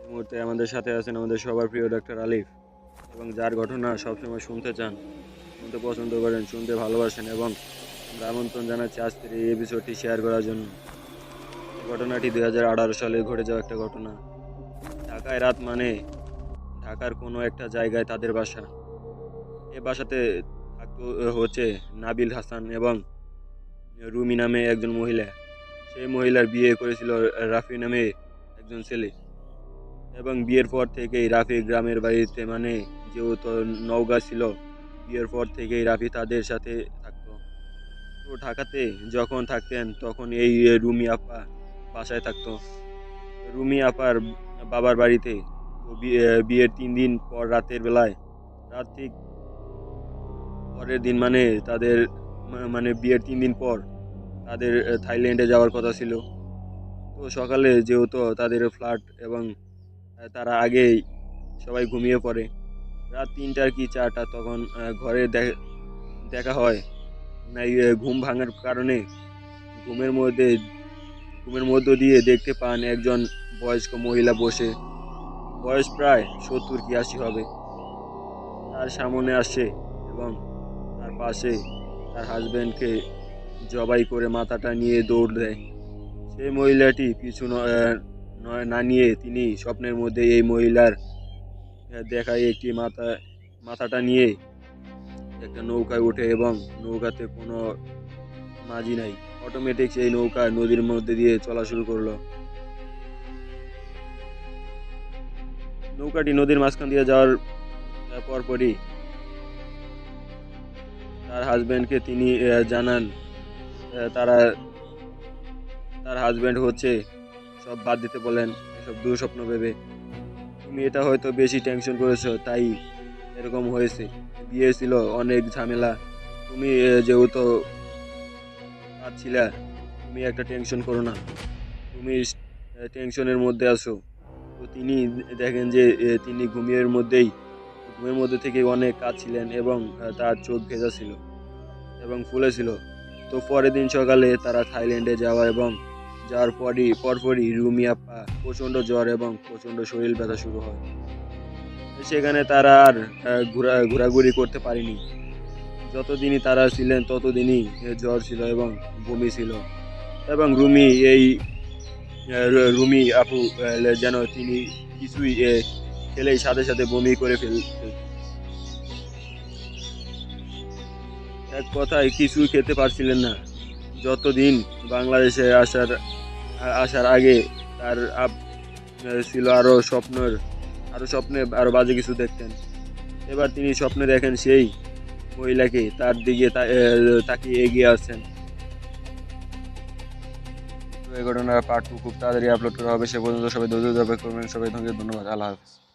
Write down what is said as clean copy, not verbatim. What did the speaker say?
এই মুহূর্তে আমাদের সাথে আছেন আমাদের সবার প্রিয় ডাক্তার আলিফ, এবং যার ঘটনা সবসময় শুনতে চান, শুনতে পছন্দ করেন, শুনতে ভালোবাসেন, এবং আমরা আমন্ত্রণ জানাচ্ছি আজকের এই এপিসোডটি শেয়ার করার জন্য। এই ঘটনাটি 2018 সালে ঘটে যাওয়া একটা ঘটনা। ঢাকায় রাত মানে ঢাকার কোনো একটা জায়গায় তাদের বাসা। এ বাসাতে থাকতো হচ্ছে নাবিল হাসান এবং রুমি নামে একজন মহিলা। সেই মহিলার বিয়ে করেছিল রাফি নামে একজন ছেলে, এবং বিয়ের পর থেকেই রাফি গ্রামের বাড়িতে মানে যেহেতু নওগাঁ ছিল, বিয়ের পর থেকেই রাফি তাদের সাথে থাকতো। তো ঢাকাতে যখন থাকতেন তখন এই রুমি আপা বাসায় থাকতো, রুমি আপার বাবার বাড়িতে। তো বিয়ের 3 দিন পর রাতের বেলায়, রাত ঠিক পরের দিন মানে তাদের মানে বিয়ের 3 দিন পর তাদের থাইল্যান্ডে যাওয়ার কথা ছিল। তো সকালে যেহেতু তাদের ফ্লাইট, এবং তারা আগেই সবাই ঘুমিয়ে পড়ে। রাত 3টা কি 4টা তখন ঘরে দেখা হয় না, ঘুম ভাঙার কারণে ঘুমের মধ্যে ঘুমের মধ্য দিয়ে দেখতে পান একজন বয়স্ক মহিলা বসে, বয়স প্রায় 70 কি 80 হবে, তার সামনে আসে এবং তার পাশে তার হাজবেন্ডকে জবাই করে মাথাটা নিয়ে দৌড় দেয়। সেই মহিলাটি পিছু না নিয়ে তিনি স্বপ্নের মধ্যে এই মহিলার দেখায় একটি মাথাটা নিয়ে একটা নৌকায় ওঠে, এবং নৌকাতে কোনো মাঝি নাই। অটোমেটিক সেই নৌকা নদীর মধ্যে দিয়ে চলা শুরু করলো। নৌকাটি নদীর মাঝখান দিয়ে যাওয়ার পরপরই তার হাজবেন্ডকে তিনি জানান, তারা তার হাজবেন্ড হচ্ছে সব বাদ দিতে বলেন, এসব দুঃস্বপ্ন ভেবে। তুমি এটা হয়তো বেশি টেনশন করেছো, তাই এরকম হয়েছে। বিয়ে ছিল, অনেক ঝামেলা, তুমি যেহেতু পাচ্ছিলা, তুমি একটা টেনশন করো না, তুমি টেনশনের মধ্যে আছো। তো তিনি দেখেন যে তিনি ঘুমের মধ্যে থেকে অনেক কাঁদছিলেন, এবং তার চোখ ভেজা ছিল এবং ফুলে ছিল। তো পরের দিন সকালে তারা থাইল্যান্ডে যাওয়া, এবং যাওয়ার পরপরই রুমি আপা প্রচণ্ড জ্বর এবং প্রচণ্ড শরীর ব্যথা শুরু হয়। সেখানে তারা আর ঘোরাঘুরি করতে পারেনি। যতদিনই তারা ছিলেন ততদিনই জ্বর ছিল এবং বমি ছিল, এবং রুমি আপু যেন তিনি কিছুই খেলেই সাথে সাথে বমি করে ফেলতেন। এক কথায় কিছুই খেতে পারছিলেন না। যতদিন বাংলাদেশে আসার আগে তার ছিল আরো স্বপ্নে আরো বাজে কিছু দেখতেন। এবার তিনি স্বপ্নে দেখেন সেই মহিলাকে তার দিকে তাকিয়ে এগিয়ে আসছেন। তো এই ঘটনার পার্ট 2 খুব তাড়াতাড়ি আপলোড করা হবে। সে পর্যন্ত সবাই ধৈর্য ধরে অপেক্ষা করবেন। সবাই ধন্যবাদ। আল্লাহ হাফেজ।